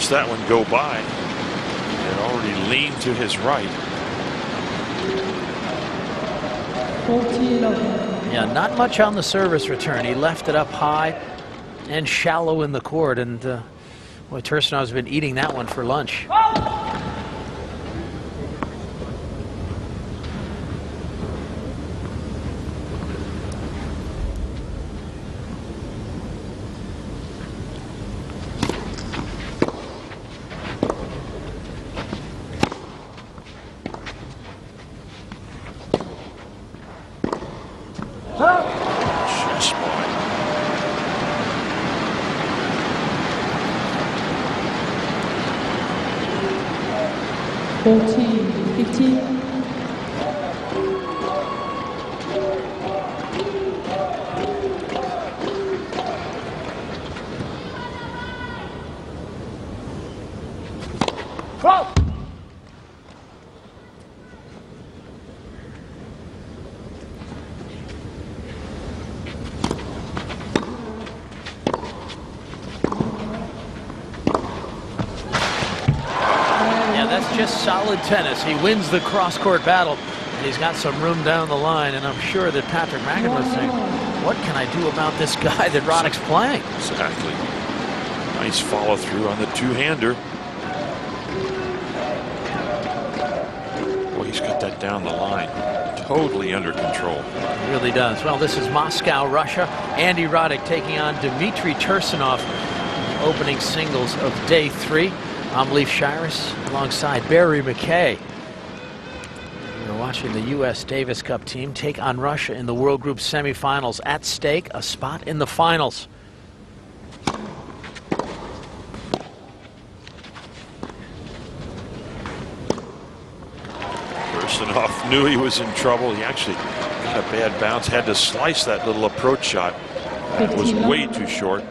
watched that one go by. It already leaned to his right. Yeah, not much on the service return. He left it up high and shallow in the court, and boy, Tursunov's been eating that one for lunch. Just boy. 14-15. That's just solid tennis. He wins the cross-court battle, and he's got some room down the line, and I'm sure that Patrick McEnroe is saying, what can I do about this guy that Roddick's playing? Exactly. Nice follow-through on the two-hander. Boy, he's got that down the line. Totally under control. He really does. Well, this is Moscow, Russia. Andy Roddick taking on Dmitry Tursunov, opening singles of day 3. I'm Leif Shiras alongside Barry McKay. We're watching the U.S. Davis Cup team take on Russia in the World Group semifinals. At stake, a spot in the finals. Tursunov knew he was in trouble. He actually got a bad bounce, had to slice that little approach shot. That was way too short.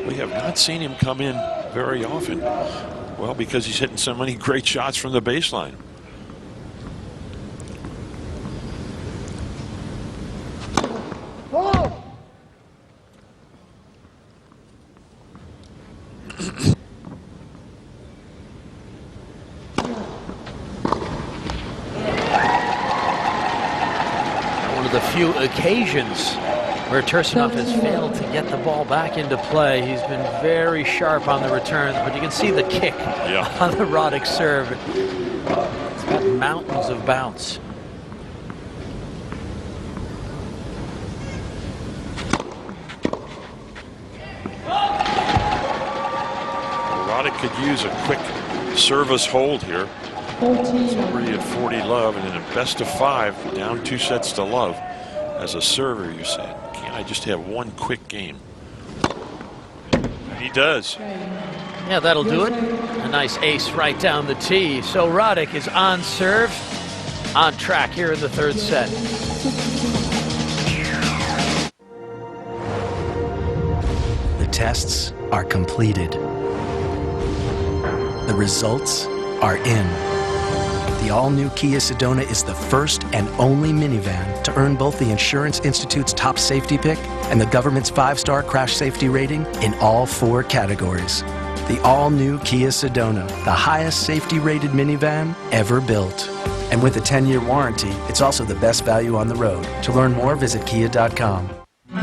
We have not seen him come in very often. Well, because he's hitting so many great shots from the baseline. One of the few occasions where Tursunov has failed to get the ball back into play. He's been very sharp on the returns, but you can see the kick on the Roddick serve. It's got mountains of bounce. Roddick could use a quick service hold here. He's already at 40 love, and in a best of 5, down 2 sets to love. As a server, you said, can't I just have one quick game? He does. Yeah, that'll do it. A nice ace right down the tee. So Roddick is on serve, on track here in the 3rd set. The tests are completed. The results are in. The all-new Kia Sedona is the first and only minivan to earn both the Insurance Institute's top safety pick and the government's 5-star crash safety rating in all 4 categories. The all-new Kia Sedona, the highest safety-rated minivan ever built. And with a 10-year warranty, it's also the best value on the road. To learn more, visit kia.com.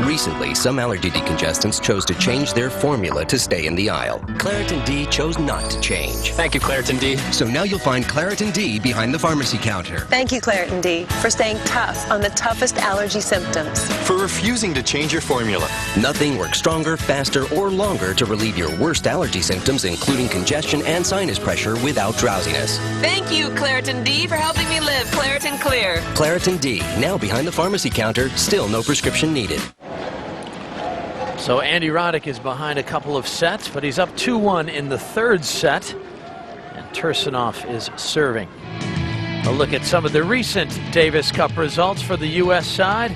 Recently, some allergy decongestants chose to change their formula to stay in the aisle. Claritin D chose not to change. Thank you, Claritin D. So now you'll find Claritin D behind the pharmacy counter. Thank you, Claritin D, for staying tough on the toughest allergy symptoms. For refusing to change your formula. Nothing works stronger, faster, or longer to relieve your worst allergy symptoms, including congestion and sinus pressure without drowsiness. Thank you, Claritin D, for helping me live Claritin Clear. Claritin D, now behind the pharmacy counter, still no prescription needed. So Andy Roddick is behind a couple of sets, but he's up 2-1 in the 3rd set. And Tursunov is serving. A look at some of the recent Davis Cup results for the U.S. side.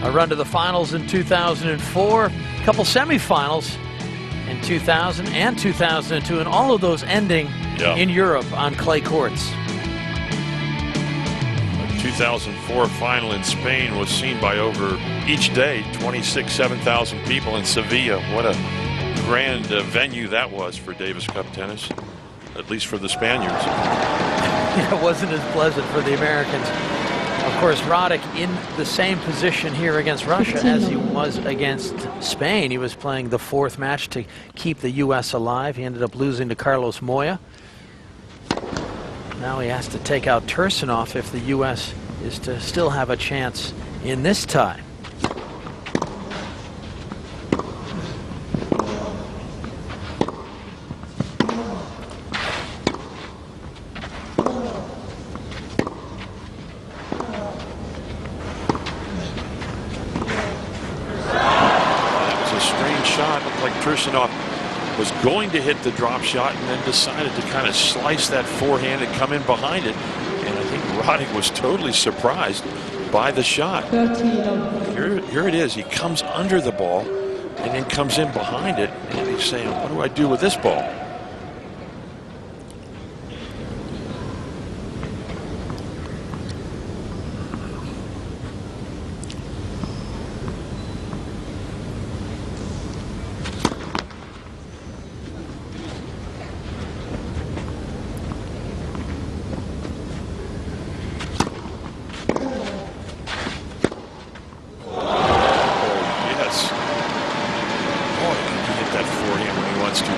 A run to the finals in 2004, a couple semifinals in 2000 and 2002, and all of those ending in Europe on clay courts. 2004 final in Spain was seen by over each day 7,000 people in Sevilla. What a grand venue that was for Davis Cup tennis, at least for the Spaniards. It wasn't as pleasant for the Americans. Of course, Roddick in the same position here against Russia as he was against Spain. He was playing the fourth match to keep the U.S. alive. He ended up losing to Carlos Moya. Now he has to take out Tursunov if the U.S. is to still have a chance in this tie. Tursunov was going to hit the drop shot and then decided to kind of slice that forehand and come in behind it. And I think Roddick was totally surprised by the shot. Here it is. He comes under the ball and then comes in behind it. And he's saying, what do I do with this ball?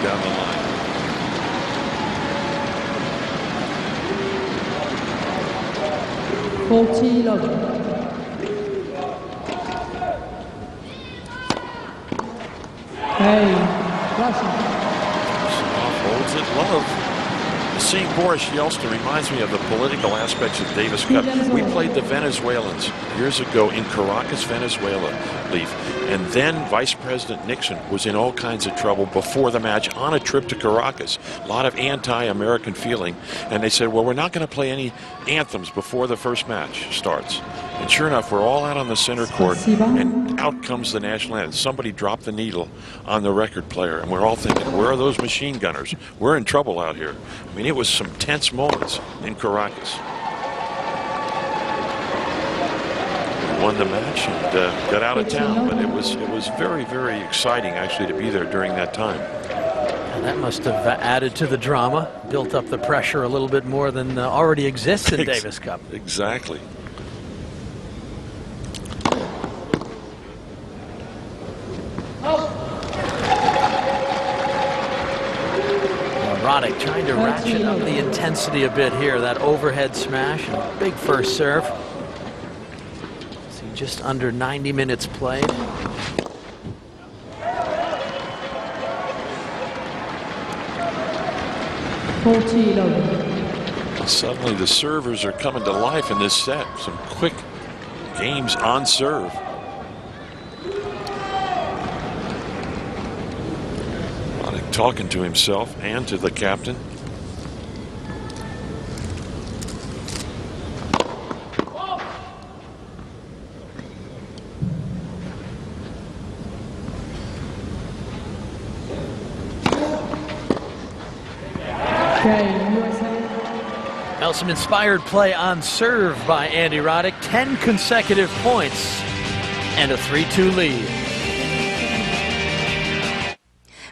Down the line. Holds it love. Seeing Boris Yeltsin reminds me of the political aspects of Davis Cup. We played the Venezuelans years ago in Caracas, Venezuela, Leaf. And then Vice President Nixon was in all kinds of trouble before the match on a trip to Caracas. A lot of anti-American feeling. And they said, well, we're not going to play any anthems before the first match starts. And sure enough, we're all out on the center court, and out comes the national anthem. Somebody dropped the needle on the record player, and we're all thinking, where are those machine gunners? We're in trouble out here. I mean, it was some tense moments in Caracas. Won the match and got out of town, but it was very, very exciting actually to be there during that time. And that must have added to the drama, built up the pressure a little bit more than already exists in Davis Cup. Exactly. Roddick trying to ratchet up the intensity a bit here. That overhead smash and big first serve. See, just under 90 minutes played. Suddenly the servers are coming to life in this set. Some quick games on serve. Roddick talking to himself and to the captain. Now some inspired play on serve by Andy Roddick. 10 consecutive points and a 3-2 lead.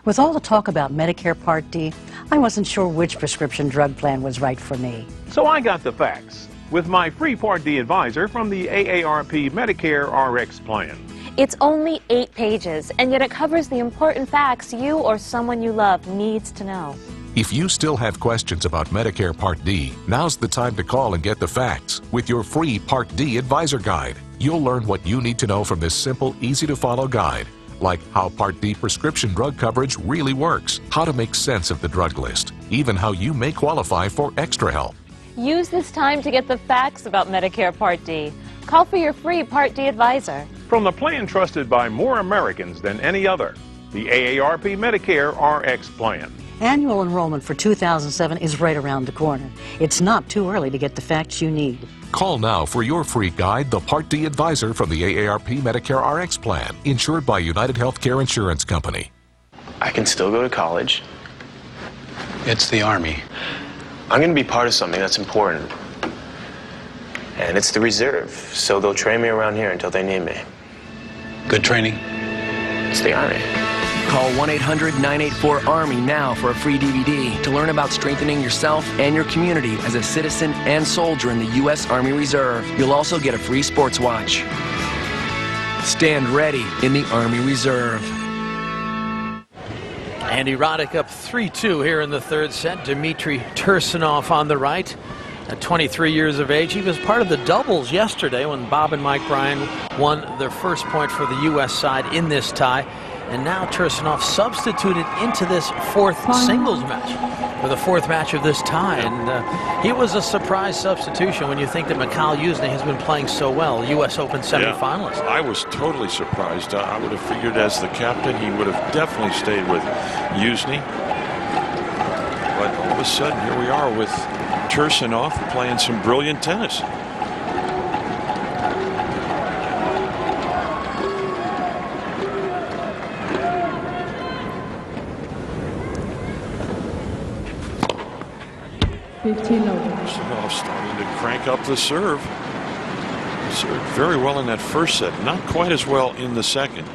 With all the talk about Medicare Part D, I wasn't sure which prescription drug plan was right for me. So I got the facts with my free Part D advisor from the AARP Medicare RX plan. It's only 8 pages, and yet it covers the important facts you or someone you love needs to know. If you still have questions about Medicare Part D, now's the time to call and get the facts with your free Part D Advisor Guide. You'll learn what you need to know from this simple, easy-to-follow guide, like how Part D prescription drug coverage really works, how to make sense of the drug list, even how you may qualify for extra help. Use this time to get the facts about Medicare Part D. Call for your free Part D Advisor. From the plan trusted by more Americans than any other, the AARP Medicare RX plan. Annual enrollment for 2007 is right around the corner. It's not too early to get the facts you need. Call now for your free guide, the Part D Advisor from the AARP Medicare RX plan, insured by United Healthcare Insurance Company. I can still go to college. It's the Army. I'm going to be part of something that's important. And it's the reserve, so they'll train me around here until they need me. Good training? It's the Army. Call 1-800-984-ARMY now for a free DVD to learn about strengthening yourself and your community as a citizen and soldier in the U.S. Army Reserve. You'll also get a free sports watch. Stand ready in the Army Reserve. Andy Roddick up 3-2 here in the third set. Dmitry Tursunov on the right. At 23 years of age, he was part of the doubles yesterday when Bob and Mike Bryan won their first point for the U.S. side in this tie. And now Tursunov substituted into this fourth singles match, for the fourth match of this tie. And he was a surprise substitution when you think that Mikhail Yuzny has been playing so well, U.S. Open semifinalist. Yeah, I was totally surprised. I would have figured as the captain he would have definitely stayed with Yuzny. But all of a sudden, here we are with Tursunov playing some brilliant tennis. Tursunov starting to crank up the serve. Served very well in that first set, not quite as well in the second.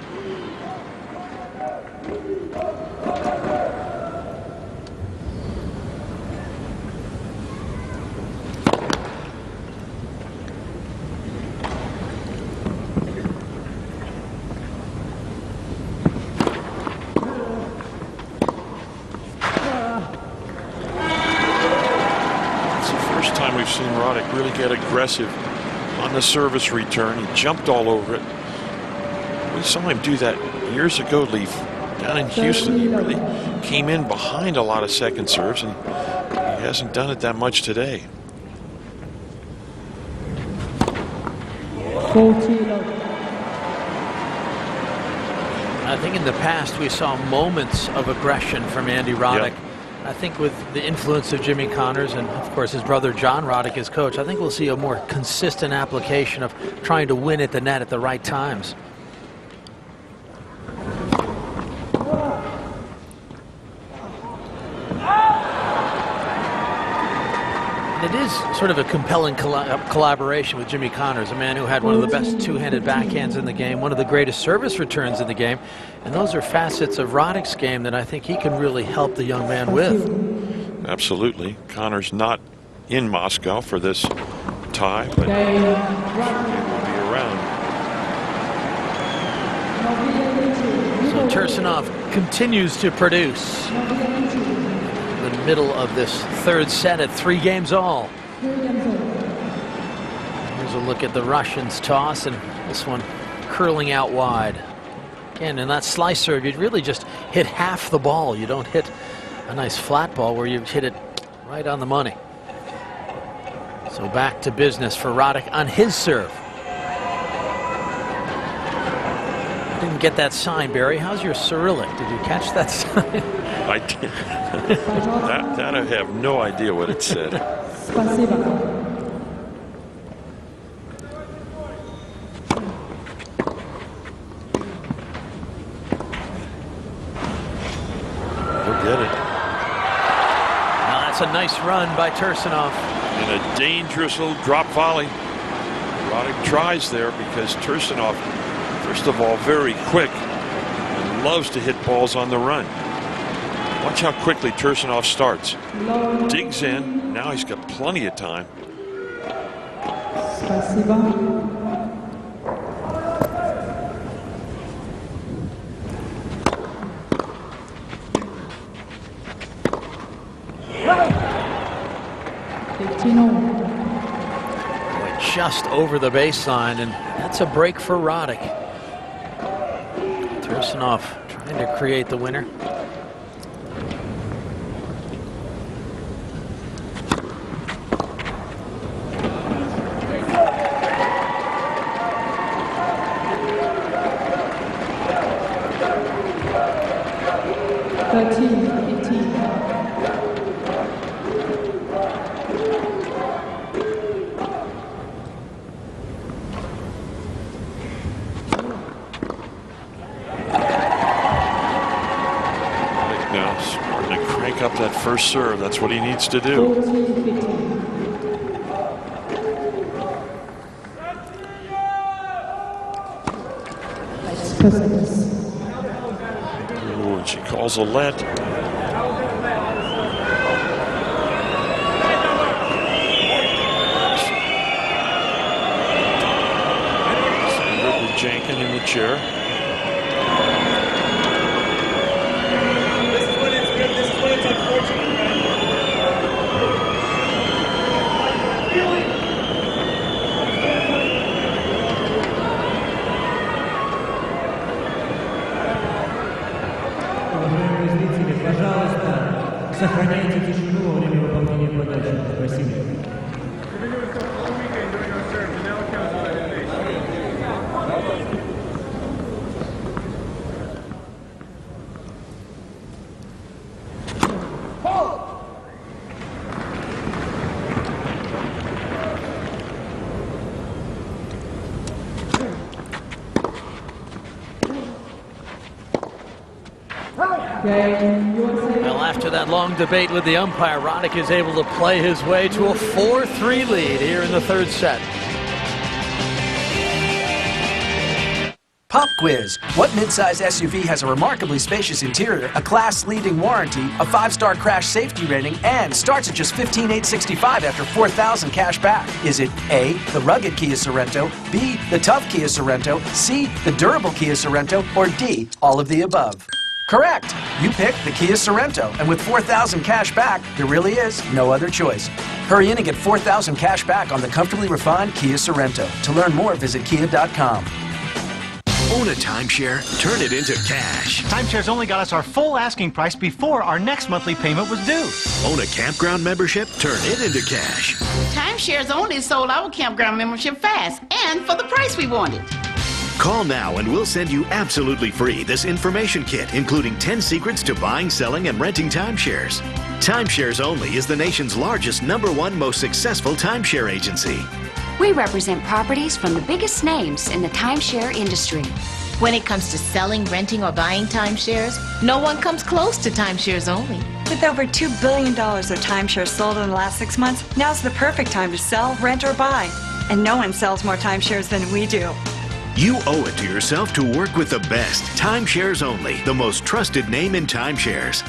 We've seen Roddick really get aggressive on the service return. He jumped all over it. We saw him do that years ago, Leaf, down in Houston. He really came in behind a lot of second serves, and he hasn't done it that much today. I think in the past we saw moments of aggression from Andy Roddick. Yep. I think with the influence of Jimmy Connors and, of course, his brother John Roddick as coach, I think we'll see a more consistent application of trying to win at the net at the right times. And it is sort of a compelling collaboration with Jimmy Connors, a man who had one of the best two-handed backhands in the game, one of the greatest service returns in the game. And those are facets of Roddick's game that I think he can really help the young man with. Absolutely. Connors not in Moscow for this tie, but he'll be around. So Tursunov continues to produce. The middle of this third set at 3 games all. Here's a look at the Russians' toss, and this one curling out wide. Again, in that slice serve, you'd really just hit half the ball. You don't hit a nice flat ball where you hit it right on the money. So back to business for Roddick on his serve. Didn't get that sign, Barry. How's your Cyrillic? Did you catch that sign? I did. that I have no idea what it said. A nice run by Tursunov. And a dangerous little drop volley. Roddick tries there because Tursunov, first of all, very quick and loves to hit balls on the run. Watch how quickly Tursunov starts. Digs in. Now he's got plenty of time. Just over the baseline, and that's a break for Roddick. Tursunov trying to create the winner. Up that first serve. That's what he needs to do. calls a lead. Jankin in the chair. This is when it's good. This is when it's unfortunate. Уважаемые зрители, пожалуйста, сохраняйте тишину во время выполнения подачи. Спасибо. Well, after that long debate with the umpire, Roddick is able to play his way to a 4-3 lead here in the third set. Pop quiz. What midsize SUV has a remarkably spacious interior, a class-leading warranty, a 5-star crash safety rating, and starts at just $15,865 after $4,000 cash back? Is it A, the rugged Kia Sorento, B, the tough Kia Sorento, C, the durable Kia Sorento, or D, all of the above? Correct. You picked the Kia Sorento, and with $4,000 cash back, there really is no other choice. Hurry in and get $4,000 cash back on the comfortably refined Kia Sorento. To learn more, visit kia.com. Own a timeshare, turn it into cash. Timeshares only got us our full asking price before our next monthly payment was due. Own a campground membership, turn it into cash. Timeshares only sold our campground membership fast and for the price we wanted. Call now and we'll send you absolutely free this information kit, including 10 secrets to buying, selling, and renting timeshares. Timeshares Only is the nation's largest, #1 most successful timeshare agency. We represent properties from the biggest names in the timeshare industry. When it comes to selling, renting, or buying timeshares, no one comes close to Timeshares Only. With over $2 billion of timeshares sold in the last 6 months, now's the perfect time to sell, rent, or buy. And no one sells more timeshares than we do. You owe it to yourself to work with the best. Timeshares Only, the most trusted name in timeshares.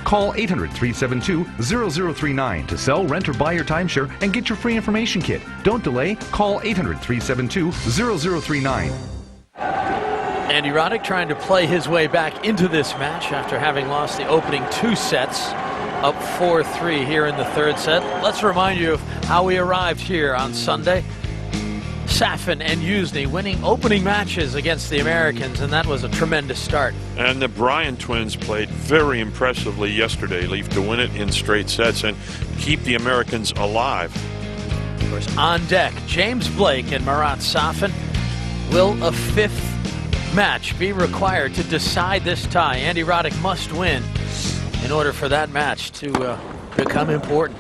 Call 800-372-0039 to sell, rent, or buy your timeshare and get your free information kit. Don't delay. Call 800-372-0039. Andy Roddick trying to play his way back into this match after having lost the opening 2 sets, up 4-3 here in the third set. Let's remind you of how we arrived here on Sunday. Safin and Yuzny winning opening matches against the Americans, and that was a tremendous start. And the Bryan twins played very impressively yesterday, Leaf, to win it in straight sets and keep the Americans alive. Of course, on deck, James Blake and Marat Safin. Will a 5th match be required to decide this tie? Andy Roddick must win in order for that match to become important.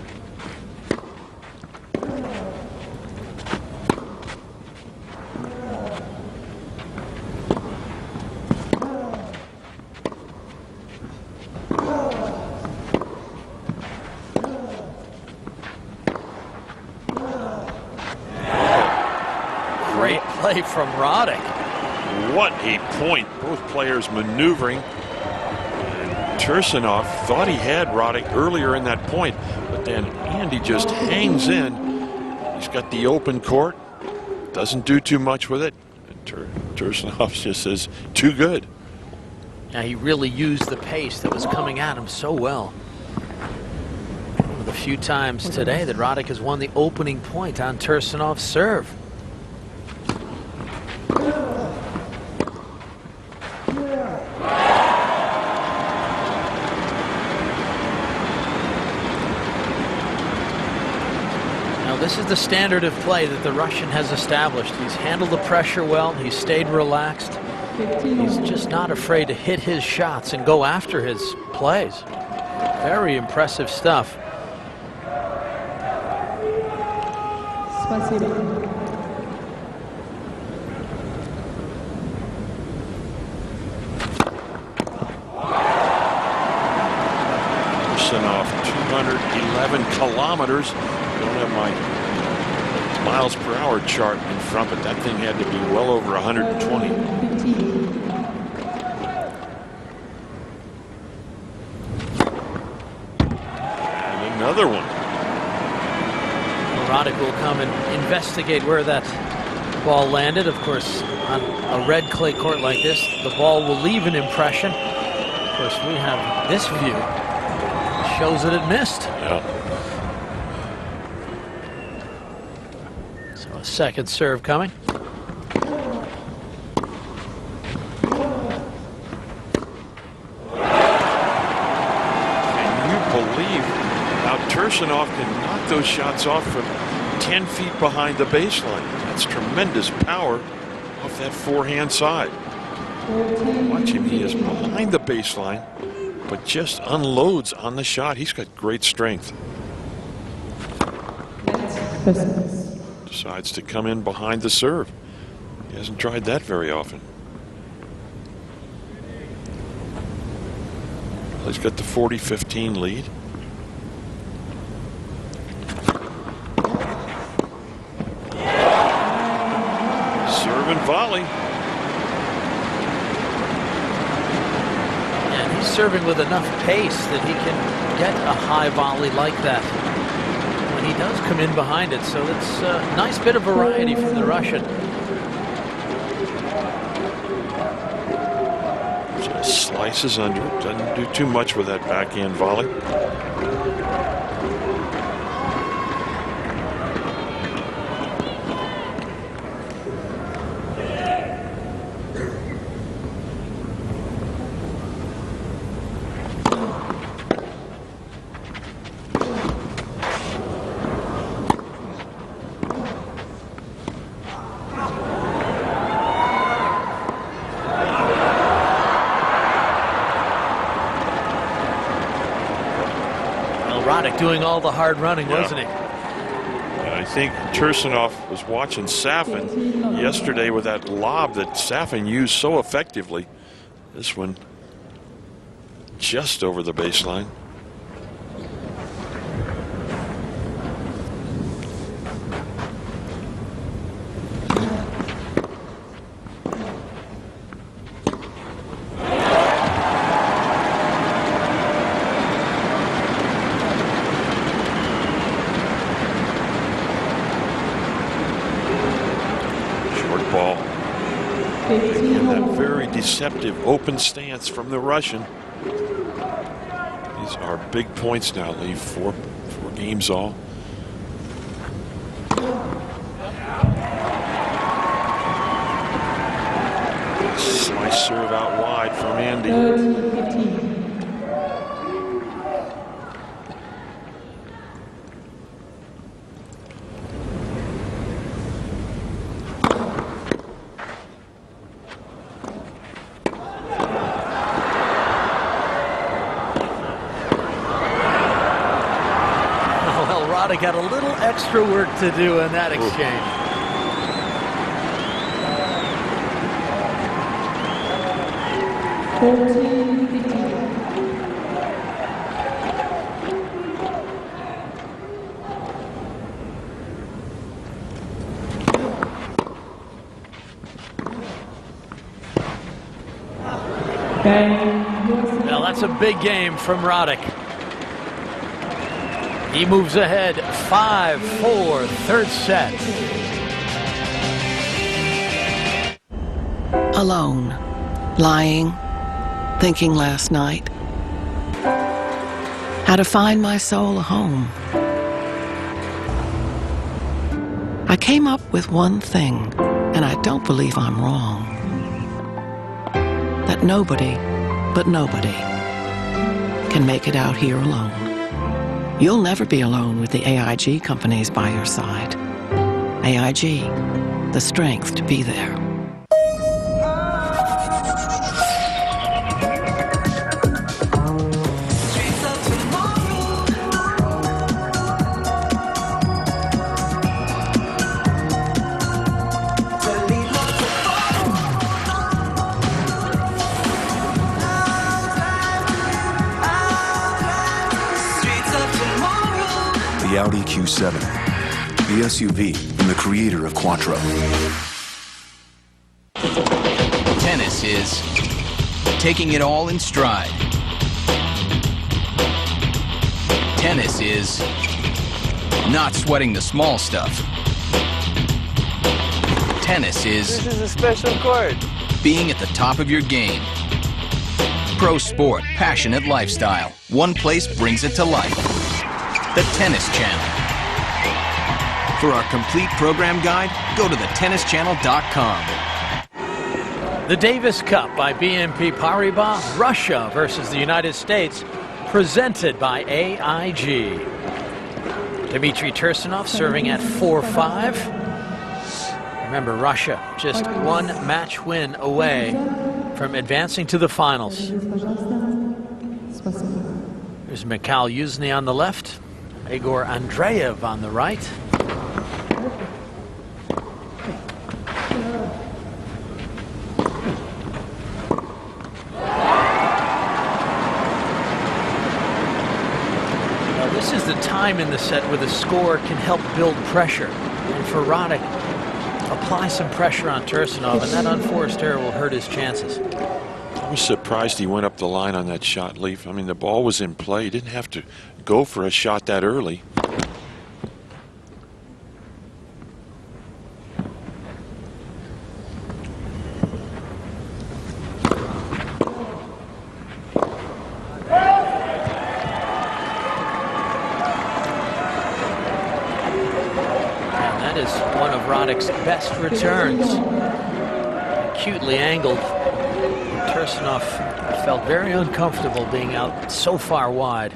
Great play from Roddick. What a point. Both players maneuvering. Tursunov thought he had Roddick earlier in that point, but then Andy just hangs in. He's got the open court, doesn't do too much with it. Tursunov just says, too good. Yeah, he really used the pace that was coming at him so well. One of the few times today that Roddick has won the opening point on Tursunov's serve. This is the standard of play that the Russian has established. He's handled the pressure well. He's stayed relaxed. He's just not afraid to hit his shots and go after his plays. Very impressive stuff. Tursunov, 211 kilometers. Don't have my miles per hour chart in front, but that thing had to be well over 120. another one. Roddick will come and investigate where that ball landed. Of course, on a red clay court like this, the ball will leave an impression. Of course, we have this view. It shows that it missed. Yeah. So a second serve coming. Tursunov can knock those shots off from 10 feet behind the baseline. That's tremendous power off that forehand side. Watch him, he is behind the baseline, but just unloads on the shot. He's got great strength. Decides to come in behind the serve. He hasn't tried that very often. He's got the 40-15 lead. Volley. And he's serving with enough pace that he can get a high volley like that when he does come in behind it. So it's a nice bit of variety from the Russian. Just slices under it. Doesn't do too much with that backhand volley. Roddick doing all the hard running, wasn't he? I think Tursunov was watching Safin yesterday with that lob that Safin used so effectively. This one just over the baseline. Ball. And that very deceptive open stance from the Russian. These are big points now. Leave four games all. Slice serve out wide from Andy. Roddick got a little extra work to do in that exchange. Well, that's a big game from Roddick. He moves ahead 5-4, third set. Alone, lying, thinking last night. How to find my soul a home. I came up with one thing, and I don't believe I'm wrong. That nobody, but nobody, can make it out here alone. You'll never be alone with the AIG companies by your side. AIG, the strength to be there. The Audi Q7, the SUV from the creator of Quattro. Tennis is taking it all in stride. Tennis is not sweating the small stuff. Tennis is... This is a special court. Being at the top of your game. Pro sport, passionate lifestyle. One place brings it to life. The Tennis Channel. For our complete program guide, go to thetennischannel.com. The Davis Cup by BNP Paribas, Russia versus the United States, presented by AIG. Dmitry Tursunov serving at 4-5. Remember, Russia just one match win away from advancing to the finals. There's Mikhail Yuzny on the left, Igor Andreev on the right. This is the time in the set where the score can help build pressure. And for Roddick, apply some pressure on Tursunov, and that unforced error will hurt his chances. I was surprised he went up the line on that shot, Leaf. I mean, the ball was in play. He didn't have to go for a shot that early. Roddick's best returns. Acutely angled. Tursunov felt very uncomfortable being out so far wide.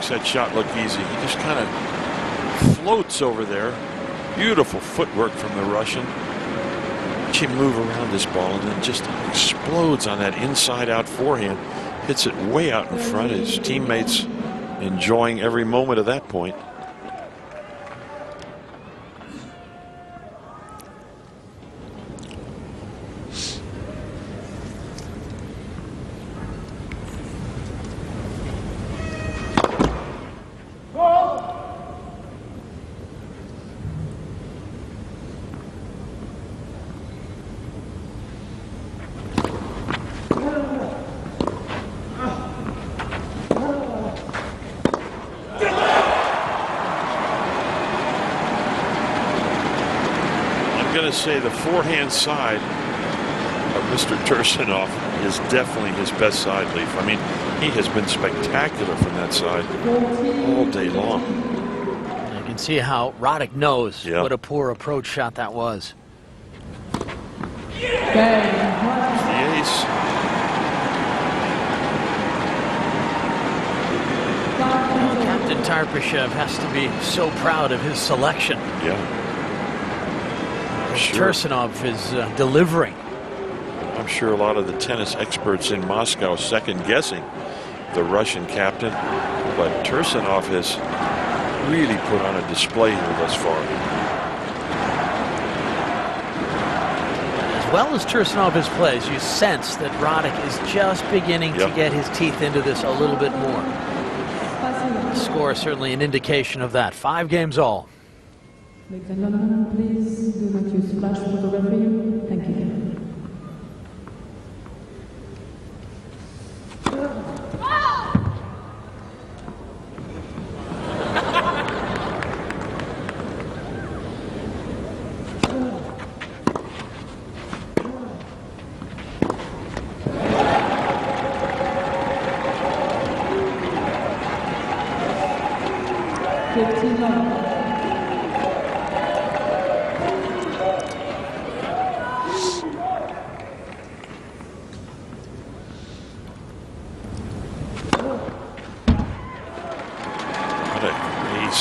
That shot look easy. He just kind of floats over there. Beautiful footwork from the Russian. Watch him move around this ball and then just explodes on that inside-out forehand. Hits it way out in front. His teammates enjoying every moment of that point. Say the forehand side of Mr. Tursunov is definitely his best side, Leaf. I mean, he has been spectacular from that side all day long. You can see how Roddick knows what a poor approach shot that was. The ace. Captain Tarpashev has to be so proud of his selection. Yeah. Sure. Tursunov is delivering. I'm sure a lot of the tennis experts in Moscow second-guessing the Russian captain, but Tursunov has really put on a display here thus far. As well as Tursunov has played, you sense that Roddick is just beginning to get his teeth into this a little bit more. The score is certainly an indication of that. 5 games all. Ladies and gentlemen, please do not use flash photography. Thank you.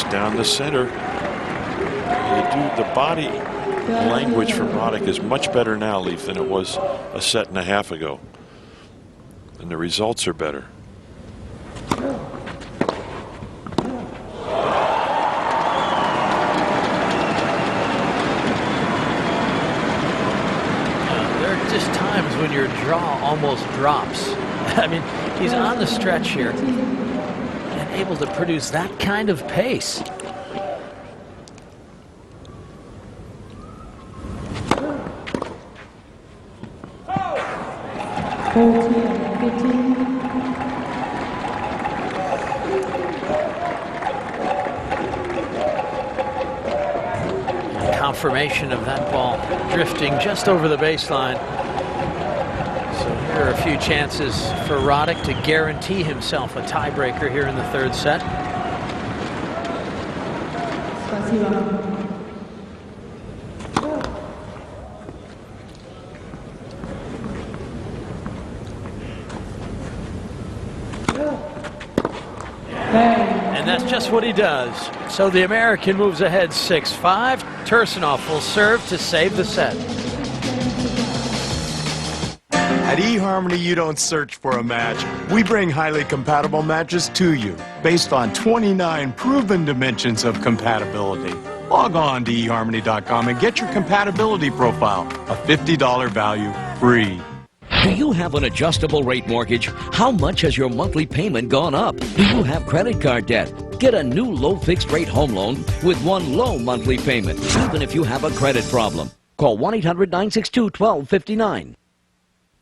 Down the center. The body language from Roddick is much better now, Leaf, than it was a set and a half ago. And the results are better. when your jaw almost drops. I mean, he's on the stretch here and able to produce that kind of pace. Confirmation of that ball drifting just over the baseline. So here are a few chances for Roddick to guarantee himself a tiebreaker here in the third set. And that's just what he does. So the American moves ahead 6-5. Tursunov will serve to save the set. At eHarmony, you don't search for a match. We bring highly compatible matches to you based on 29 proven dimensions of compatibility. Log on to eHarmony.com and get your compatibility profile, a $50 value, free. Do you have an adjustable rate mortgage? How much has your monthly payment gone up? Do you have credit card debt? Get a new low fixed rate home loan with one low monthly payment, even if you have a credit problem. Call 1-800-962-1259.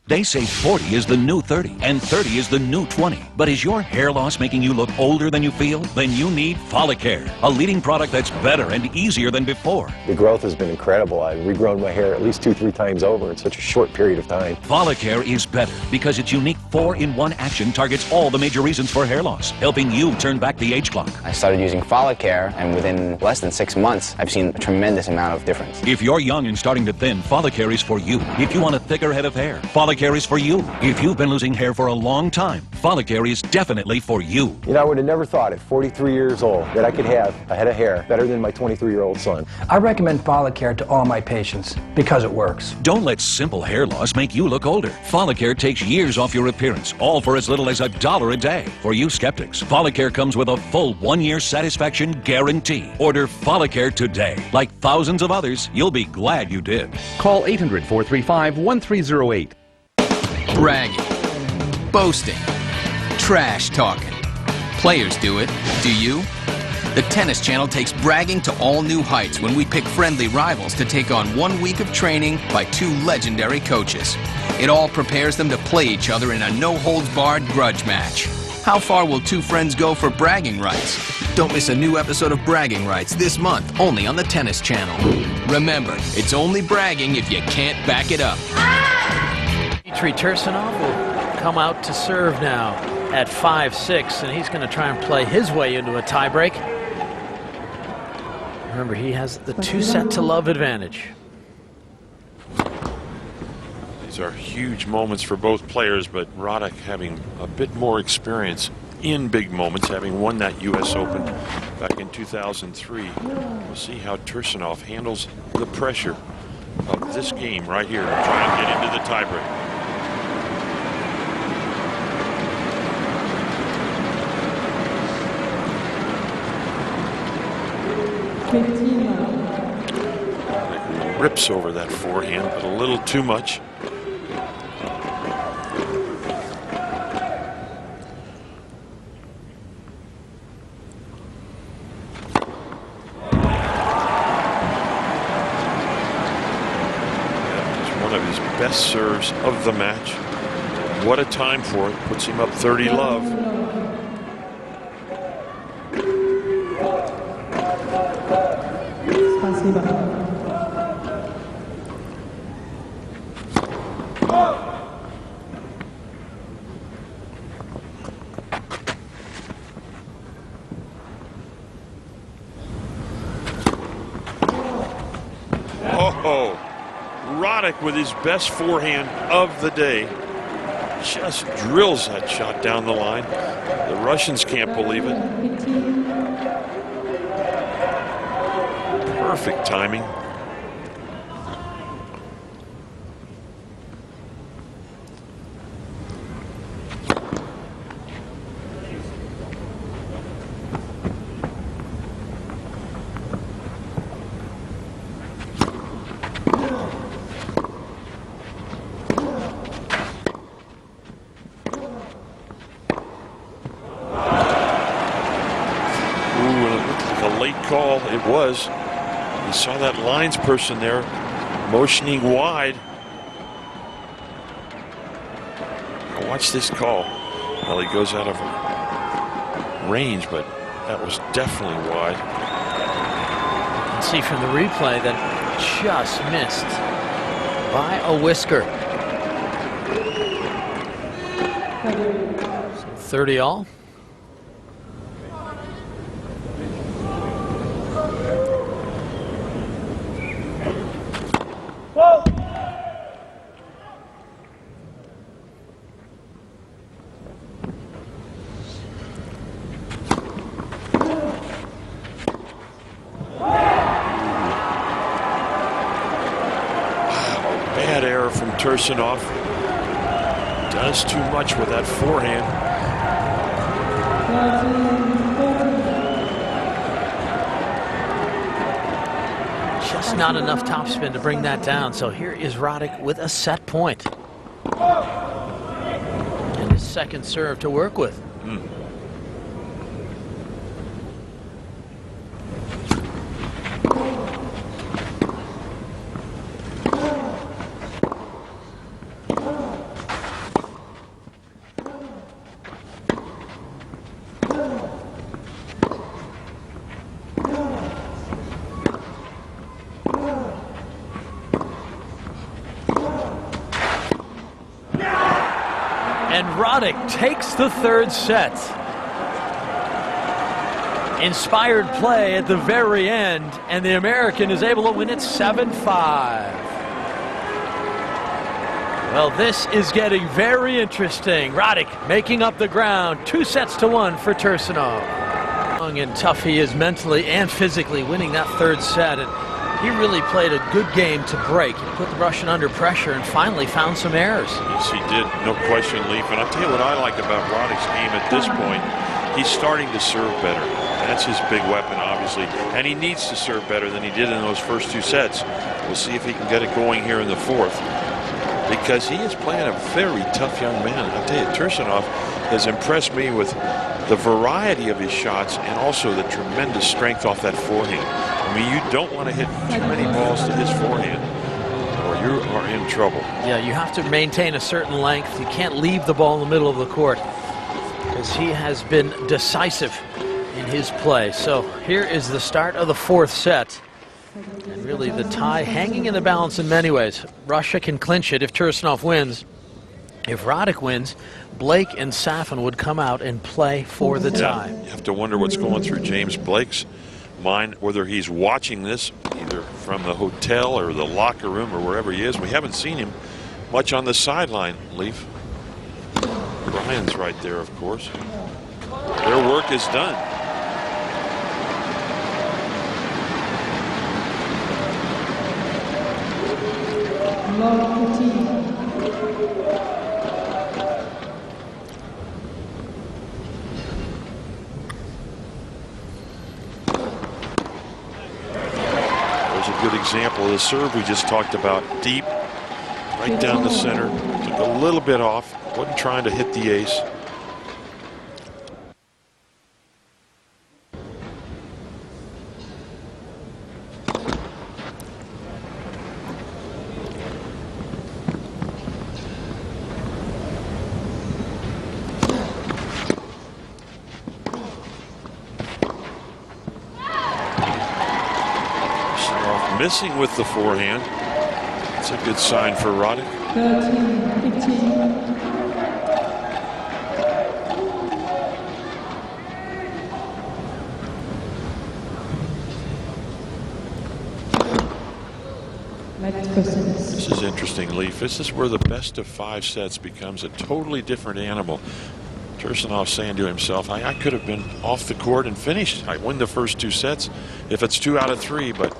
They say 40 is the new 30 and 30 is the new 20. But is your hair loss making you look older than you feel? Then you need Follicare, a leading product that's better and easier than before. The growth has been incredible. I've regrown my hair at least 2-3 times over in such a short period of time. Follicare is better because its unique 4-in-1 action targets all the major reasons for hair loss, helping you turn back the age clock. I started using Follicare, and within less than 6 months, I've seen a tremendous amount of difference. If you're young and starting to thin, Follicare is for you. If you want a thicker head of hair, Follicare is for you. If you've been losing hair for a long time, Follicare is definitely for you. You know, I would have never thought at 43 years old that I could have a head of hair better than my 23-year-old son. I recommend Follicare to all my patients because it works. Don't let simple hair loss make you look older. Follicare takes years off your appearance, all for as little as $1 a day. For you skeptics, Follicare comes with a full 1-year satisfaction guarantee. Order Follicare today. Like thousands of others, you'll be glad you did. Call 800-435-1308. Bragging, boasting, trash talking. Players do it. Do you? The Tennis Channel takes bragging to all new heights when we pick friendly rivals to take on 1 week of training by 2 legendary coaches. It all prepares them to play each other in a no-holds-barred grudge match. How far will 2 friends go for bragging rights? Don't miss a new episode of Bragging Rights this month, only on the Tennis Channel. Remember, it's only bragging if you can't back it up. Dmitry Tursunov will come out to serve now at 5-6, and he's going to try and play his way into a tiebreak. Remember, he has the 2-set-to-love advantage. These are huge moments for both players, but Roddick having a bit more experience in big moments, having won that U.S. Open back in 2003. We'll see how Tursunov handles the pressure of this game right here to try and get into the tiebreak. Rips over that forehand, but a little too much. One of his best serves of the match. What a time for it. Puts him up 30-love. Oh, Roddick with his best forehand of the day just drills that shot down the line. The Russians can't believe it. Perfect timing. call. It was. You saw that lines person there motioning wide. Now watch this call. Well, he goes out of range, but that was definitely wide. You can see from the replay that just missed by a whisker. So 30 all. Bad error from Tursunov. Does too much with that forehand. Just not enough topspin to bring that down. So here is Roddick with a set point. And his second serve to work with. And Roddick takes the third set. Inspired play at the very end, and the American is able to win it 7-5. Well, this is getting very interesting. Roddick making up the ground, 2-1 for Tursunov. Young and tough he is mentally and physically, winning that third set. And he really played a good game to break. He put the Russian under pressure and finally found some errors. Yes, he did. No question, Leaf. And I'll tell you what I like about Roddick's game at this point. He's starting to serve better. That's his big weapon, obviously. And he needs to serve better than he did in those first two sets. We'll see if he can get it going here in the fourth. Because he is playing a very tough young man. I'll tell you, Tursunov has impressed me with the variety of his shots and also the tremendous strength off that forehand. I mean, you don't want to hit too many balls to his forehand or you are in trouble. Yeah, you have to maintain a certain length. You can't leave the ball in the middle of the court because he has been decisive in his play. So here is the start of the fourth set. And really the tie hanging in the balance in many ways. Russia can clinch it if Tursunov wins. If Roddick wins, Blake and Safin would come out and play for the tie. You have to wonder what's going through James Blake's mind, whether he's watching this either from the hotel or the locker room or wherever he is. We haven't seen him much on the sideline, Leaf. Brian's right there, of course. Their work is done. Good example of the serve we just talked about. Deep, right down the center. Took a little bit off. Wasn't trying to hit the ace. Missing with the forehand. It's a good sign for Roddick. 13-15. This is interesting, Leaf. This is where the best of 5 sets becomes a totally different animal. Tursunov saying to himself, I could have been off the court and finished. I win the first 2 sets if it's 2 out of 3, but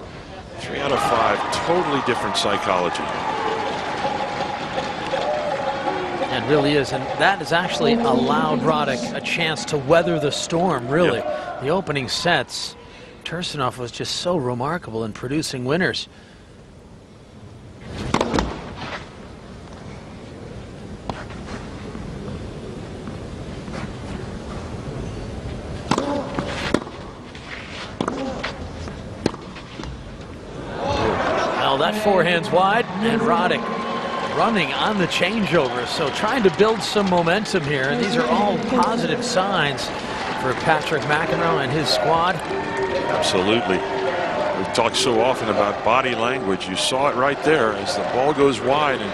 3 out of 5, totally different psychology. It really is, and that has actually allowed Roddick a chance to weather the storm, really. Yep. The opening sets, Tursunov was just so remarkable in producing winners. that forehand's wide, and Roddick running on the changeover, so trying to build some momentum here, and these are all positive signs for Patrick McEnroe and his squad. Absolutely. We've talked so often about body language. You saw it right there as the ball goes wide and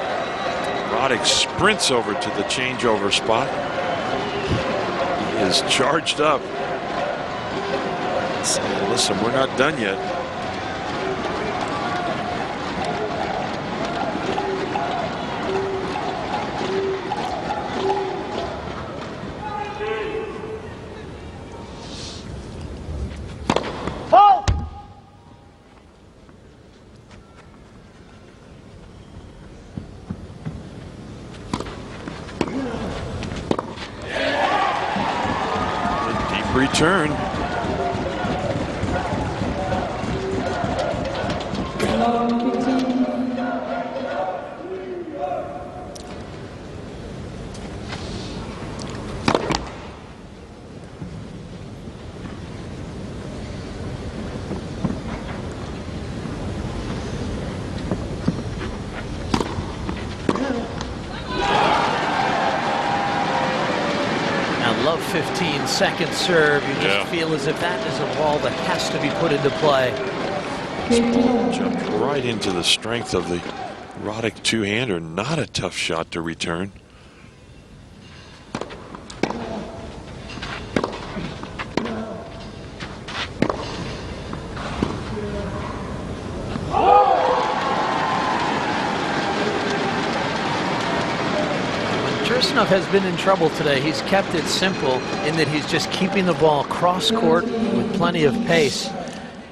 Roddick sprints over to the changeover spot. He is charged up. Saying, listen, we're not done yet. Return. Love 15-second serve. You just feel as if that is a ball that has to be put into play. This ball jumped right into the strength of the Roddick two-hander. Not a tough shot to return. Tursunov has been in trouble today. He's kept it simple in that he's just keeping the ball cross court with plenty of pace,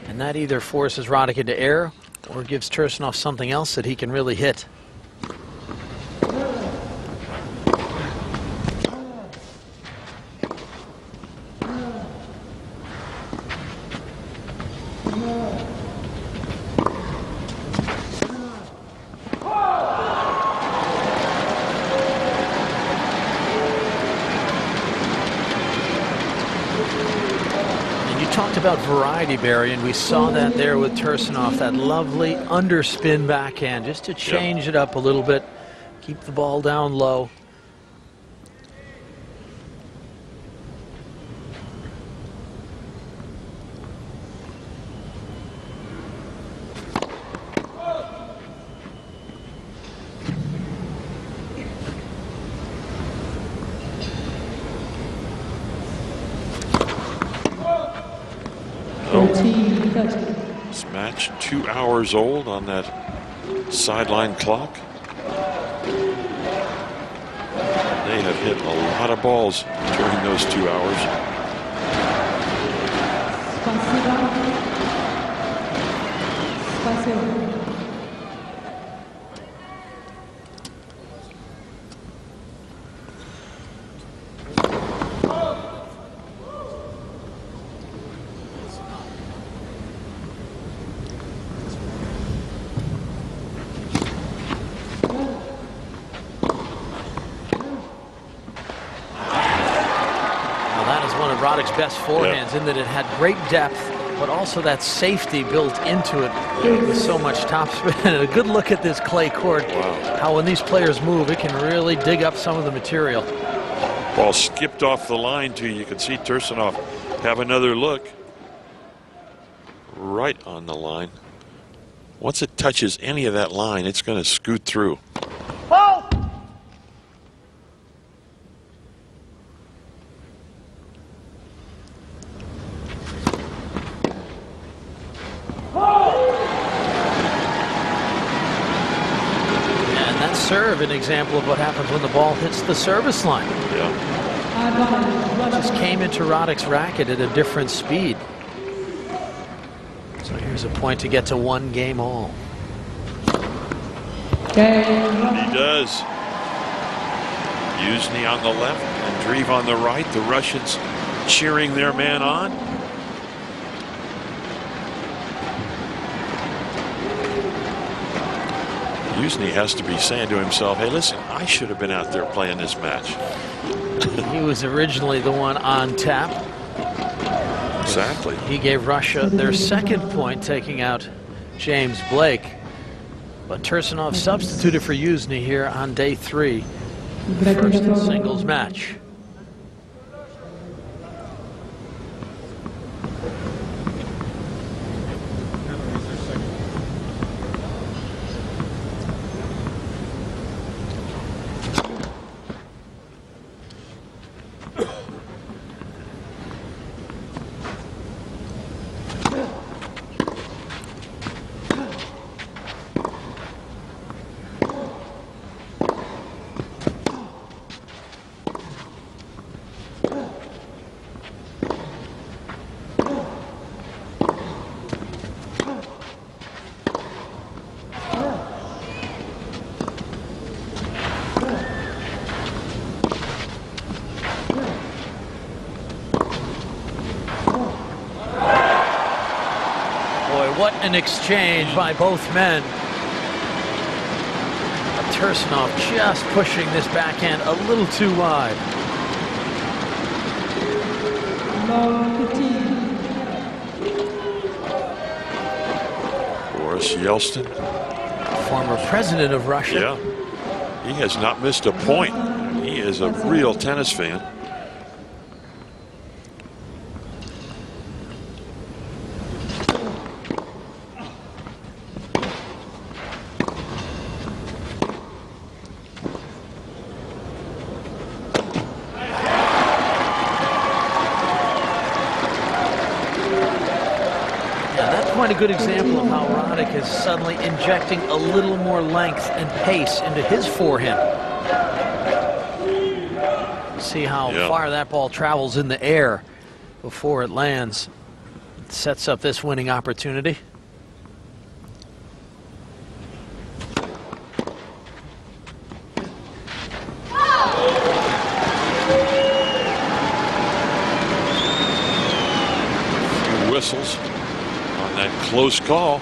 and that either forces Roddick into error or gives Tursunov something else that he can really hit. Talked about variety, Barry, and we saw that there with Tursunov, that lovely underspin backhand, just to change it up a little bit, keep the ball down low. This match 2 hours old on that sideline clock. They have hit a lot of balls during those 2 hours. Roddick's best forehands in that it had great depth, but also that safety built into it with so much topspin. And a good look at this clay court. Wow. How when these players move, it can really dig up some of the material. Ball skipped off the line too. You can see Tursunov have another look. Right on the line. Once it touches any of that line, it's going to scoot through. Serve, an example of what happens when the ball hits the service line. Just came into Roddick's racket at a different speed. So here's a point to get to 1 game all. And he does. Yuzny on the left and Dreve on the right. The Russians cheering their man on. Yuzny has to be saying to himself, hey, listen, I should have been out there playing this match. He was originally the one on tap. Exactly. He gave Russia their second point, taking out James Blake. But Tursunov substituted for Yuzny here on day 3. First singles match. What an exchange by both men. Tursunov just pushing this backhand a little too wide. Boris Yeltsin, former president of Russia. Yeah, he has not missed a point. He is a real tennis fan. A good example of how Roddick is suddenly injecting a little more length and pace into his forehand. See how far that ball travels in the air before it lands. It sets up this winning opportunity. A few whistles. That close call.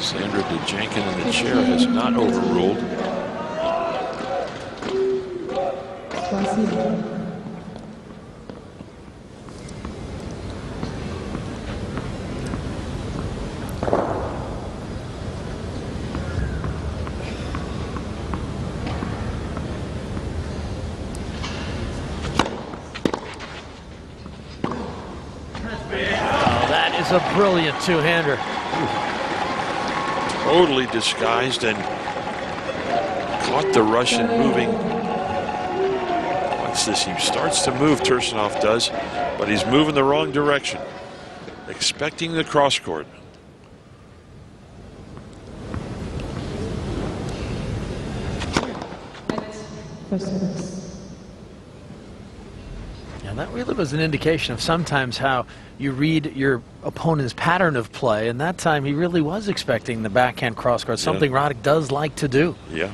Sandra DeJankin in the chair has not overruled. A brilliant two-hander. Totally disguised and caught the Russian moving. Watch this. He starts to move, Tursunov does, but he's moving the wrong direction. Expecting the cross court. And that really was an indication of sometimes how you read your opponent's pattern of play, and that time he really was expecting the backhand cross court, something Roddick does like to do. Yeah.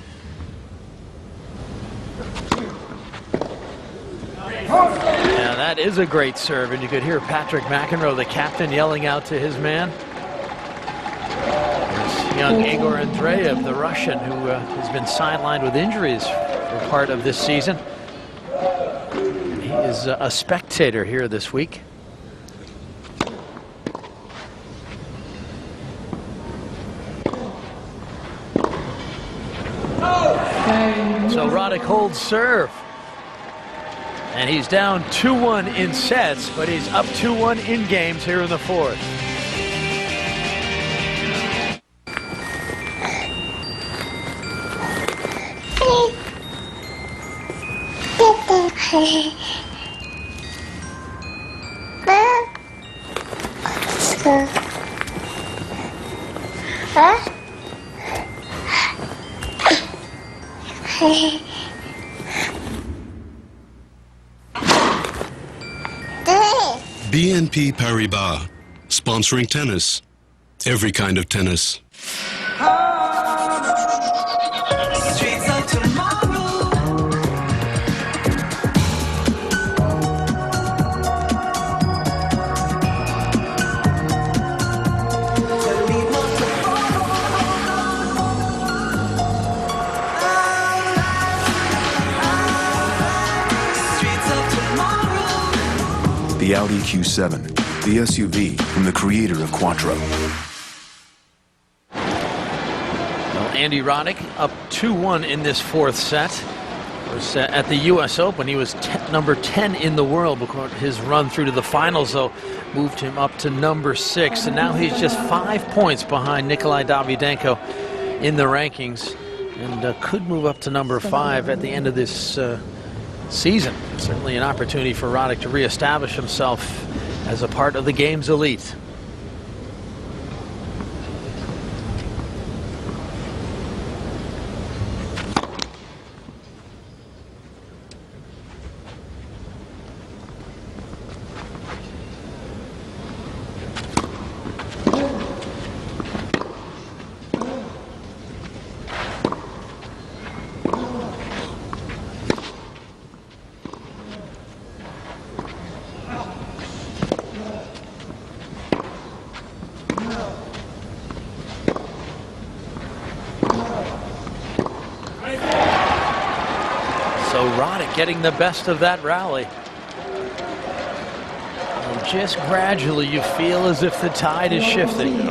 Yeah, that is a great serve, and you could hear Patrick McEnroe, the captain, yelling out to his man. There's young Igor Andreev, the Russian, who has been sidelined with injuries for part of this season. He is a spectator here this week. So Roddick holds serve. And he's down 2-1 in sets, but he's up 2-1 in games here in the fourth. BNP Paribas, sponsoring tennis. Every kind of tennis. The Audi Q7, the SUV from the creator of Quattro. Andy Roddick up 2-1 in this fourth set. Was, at the U.S. Open, he was number 10 in the world before his run through to the finals, though, moved him up to number 6. And now he's just 5 points behind Nikolai Davydenko in the rankings, and could move up to number 5 at the end of this season. Certainly an opportunity for Roddick to reestablish himself as a part of the game's elite. Roddick getting the best of that rally. And just gradually you feel as if the tide is shifting.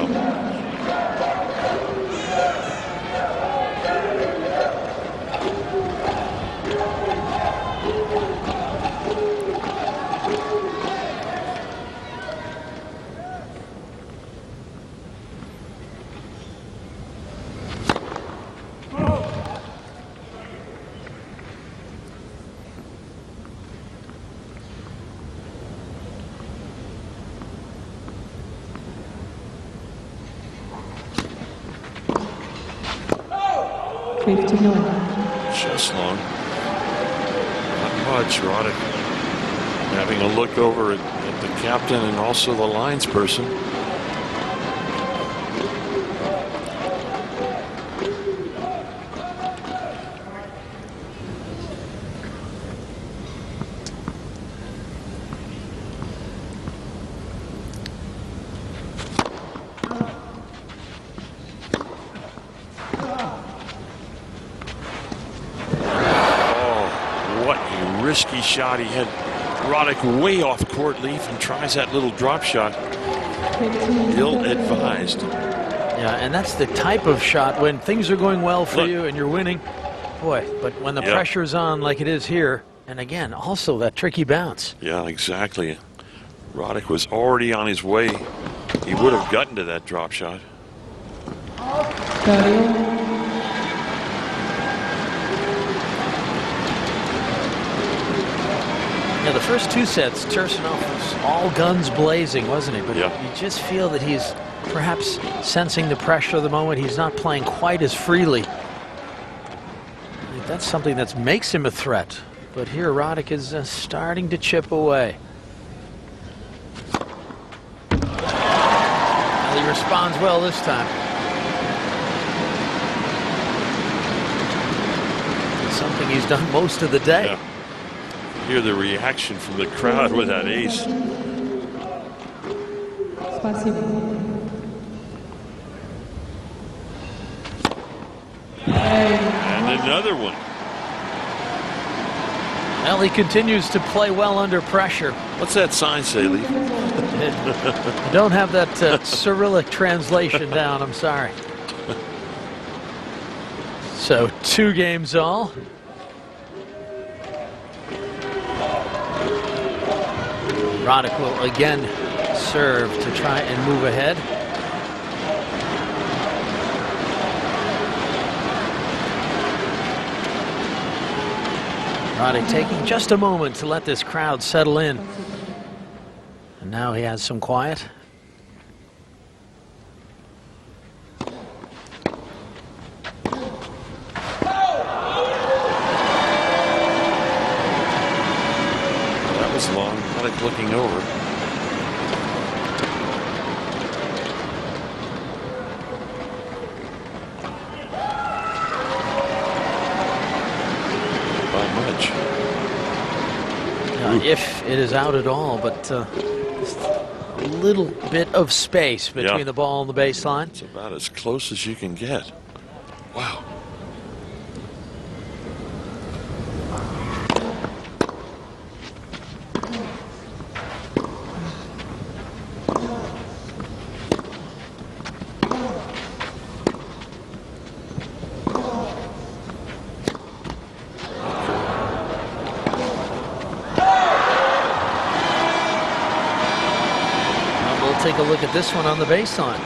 Just long. Not much. Roddick having a look over at the captain and also the lines person. Risky shot. He had Roddick way off court leaf and tries that little drop shot. Ill-advised. Yeah, and that's the type of shot when things are going well for you and you're winning. Boy, but when the pressure's on like it is here, and again, also that tricky bounce. Yeah, exactly. Roddick was already on his way. He would have gotten to that drop shot. Yeah, the first two sets, Tursunov was all guns blazing, wasn't he? But you just feel that he's perhaps sensing the pressure of the moment. He's not playing quite as freely. I think that's something that makes him a threat. But here, Roddick is starting to chip away. Well, he responds well this time. It's something he's done most of the day. Yeah. Hear the reaction from the crowd with that ace. And another one. Well, he continues to play well under pressure. What's that sign say, Lee? I don't have that Cyrillic translation down, I'm sorry. So 2 games all. Roddick will again serve to try and move ahead. Roddick taking just a moment to let this crowd settle in. And now he has some quiet. That was long. Roddick looking over. If it is out at all, but just a little bit of space between the ball and the baseline. It's about as close as you can get. Wow. take a look at this one on the baseline.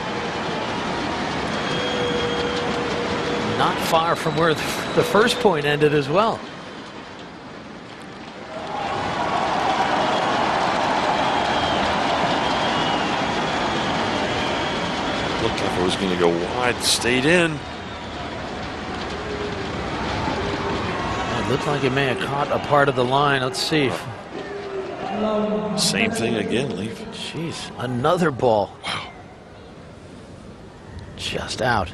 Not far from where the first point ended as well. Looked like it was going to go wide, stayed in. It looked like it may have caught a part of the line. Let's see. Same thing again, Leaf. Jeez, another ball. Wow. Just out.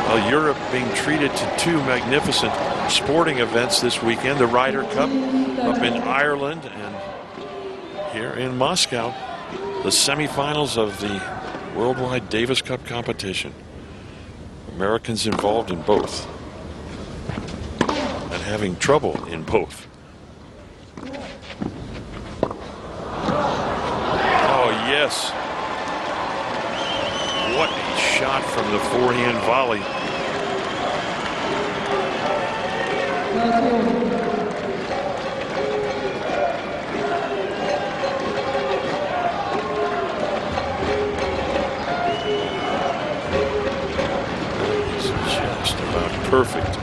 Well, Europe being treated to two magnificent sporting events this weekend. The Ryder Cup up in Ireland and here in Moscow. The semifinals of the Worldwide Davis Cup competition. Americans involved in both and having trouble in both. Oh, yes. What a shot from the forehand volley. Just about perfect.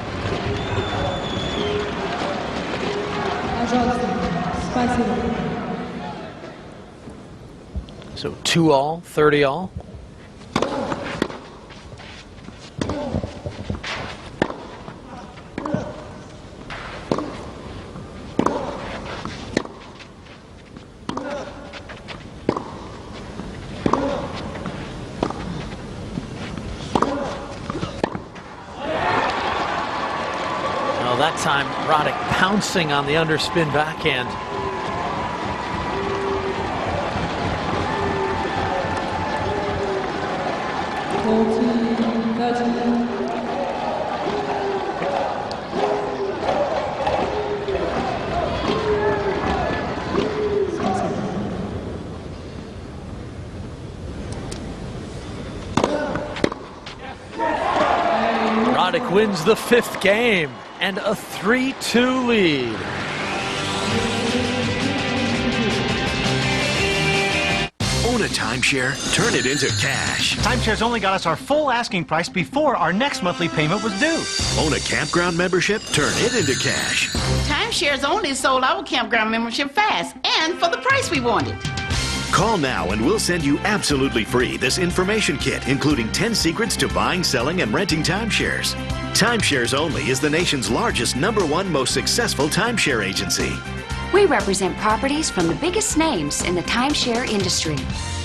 So 2-all, 30-all. That time, Roddick pouncing on the underspin backhand. Roddick wins the 5th game and a 3-2 lead. Own a timeshare, turn it into cash. Timeshares only got us our full asking price before our next monthly payment was due. Own a campground membership, turn it into cash. Timeshares only sold our campground membership fast and for the price we wanted. Call now and we'll send you absolutely free this information kit, including 10 secrets to buying, selling, and renting timeshares. Timeshares Only is the nation's largest, #1 most successful timeshare agency. We represent properties from the biggest names in the timeshare industry.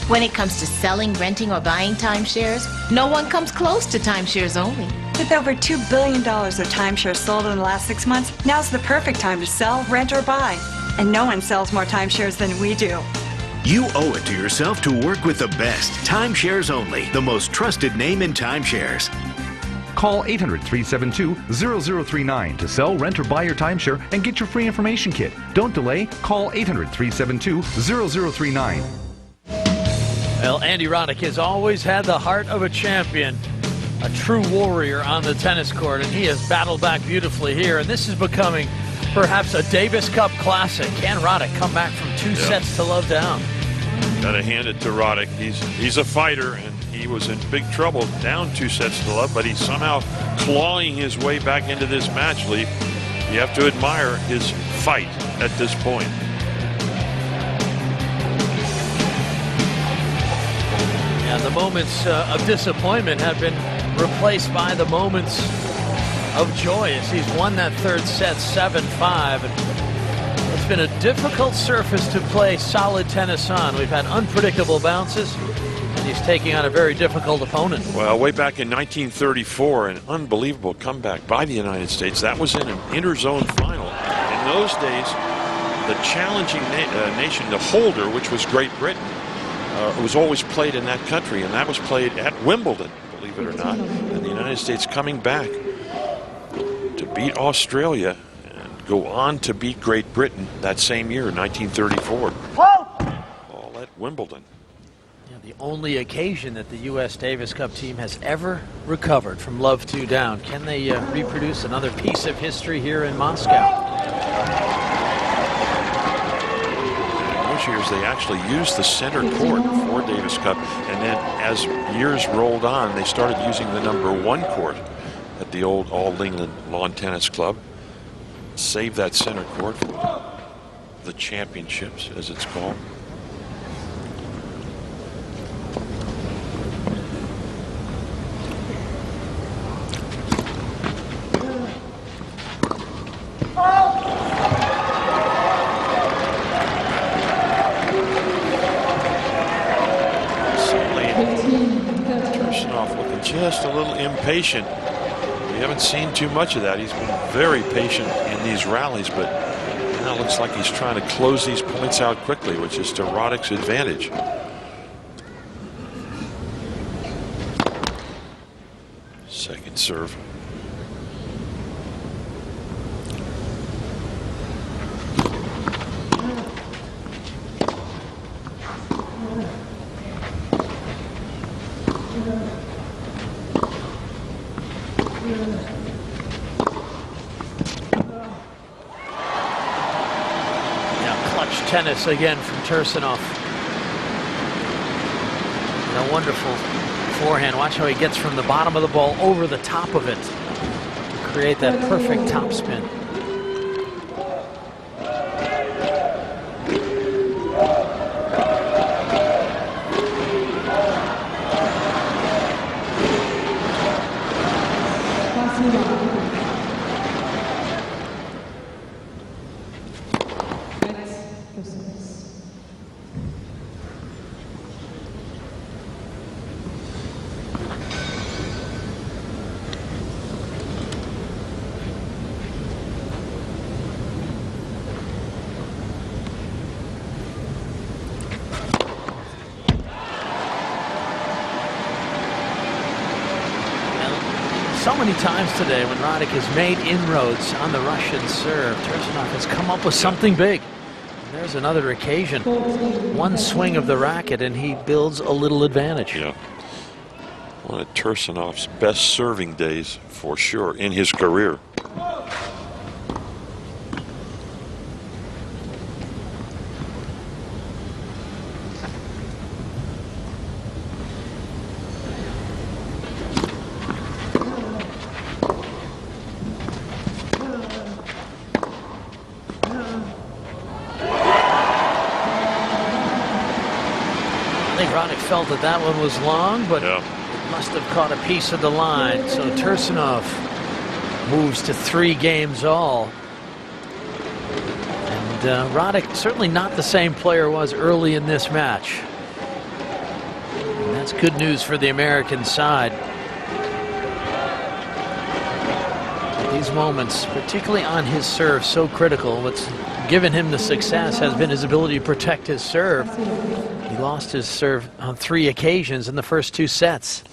When it comes to selling, renting, or buying timeshares, no one comes close to Timeshares Only. With over $2 billion of timeshares sold in the last 6 months, now's the perfect time to sell, rent, or buy. And no one sells more timeshares than we do. You owe it to yourself to work with the best. Timeshares Only, the most trusted name in timeshares. Call 800-372-0039 to sell, rent, or buy your timeshare and get your free information kit. Don't delay. Call 800-372-0039. Well, Andy Roddick has always had the heart of a champion, a true warrior on the tennis court, and he has battled back beautifully here. And this is becoming perhaps a Davis Cup classic. Can Roddick come back from 2 sets to love down? Gotta hand it to Roddick. He's a fighter, and he was in big trouble, down 2 sets to love, but he's somehow clawing his way back into this match, Leaf. You have to admire his fight at this point. Yeah, the moments of disappointment have been replaced by the moments of joy as he's won that 3rd set 7-5. And it's been a difficult surface to play solid tennis on. We've had unpredictable bounces, and he's taking on a very difficult opponent. Well, way back in 1934, an unbelievable comeback by the United States. That was in an interzone final. In those days, the challenging nation, the holder, which was Great Britain, was always played in that country, and that was played at Wimbledon, believe it or not. And the United States coming back to beat Australia and go on to beat Great Britain that same year, 1934. All at Wimbledon. Yeah, the only occasion that the U.S. Davis Cup team has ever recovered from love 2 down. Can they reproduce another piece of history here in Moscow? years, they actually used the center court for Davis Cup, and then as years rolled on, they started using the #1 court at the old All England Lawn Tennis Club. Save that center court for the championships, as it's called. Tursunov looking just a little impatient. We haven't seen too much of that. He's been very patient in these rallies, but now it looks like he's trying to close these points out quickly, which is to Roddick's advantage. Second serve. Tennis again from Tursunov. And a wonderful forehand. Watch how he gets from the bottom of the ball over the top of it to create that perfect topspin. So many times today when Roddick has made inroads on the Russian serve, Tursunov has come up with something big. And there's another occasion. One swing of the racket and he builds a little advantage. Yeah. One of Tursunov's best serving days for sure in his career. Roddick felt that one was long, but it must have caught a piece of the line. So Tursunov moves to 3 games all. And Roddick certainly not the same player was early in this match. And that's good news for the American side. These moments, particularly on his serve, so critical. What's given him the success has been his ability to protect his serve. He lost his serve on 3 occasions in the first 2 sets.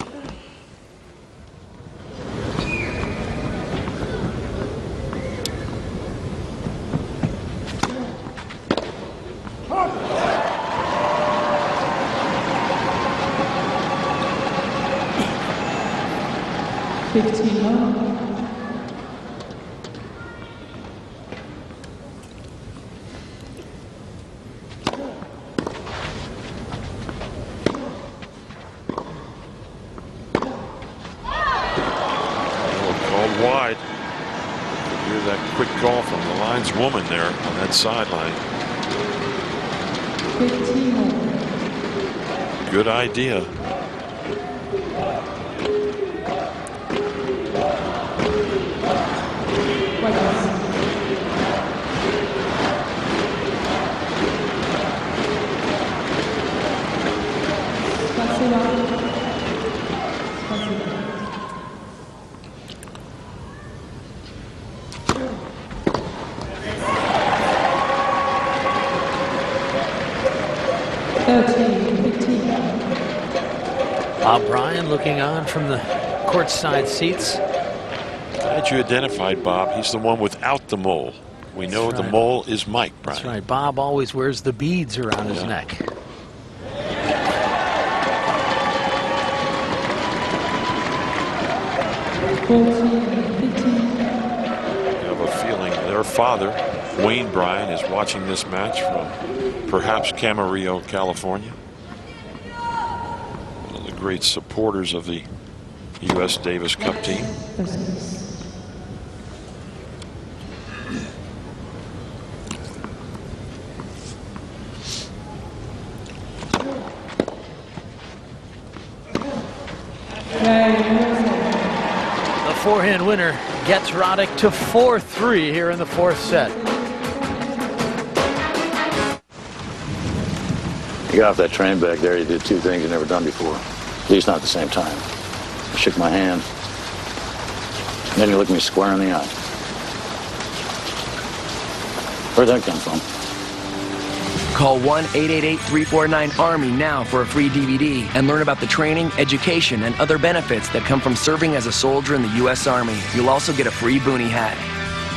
Wide. You hear that quick call from the lineswoman there on that sideline. Good idea. Bob Bryan looking on from the courtside seats. Glad you identified Bob. He's the one without the mole. We know the mole is Mike Bryan. That's right. Bob always wears the beads around his neck. You have a feeling their father, Wayne Bryan, is watching this match from perhaps Camarillo, California. One of the great supporters of the U.S. Davis Cup team. The forehand winner gets Roddick to 4-3 here in the fourth set. You got off that train back there, you did two things you've never done before. At least not at the same time. You shook my hand, and then you looked me square in the eye. Where'd that come from? Call 1-888-349-ARMY now for a free DVD and learn about the training, education, and other benefits that come from serving as a soldier in the U.S. Army. You'll also get a free boonie hat.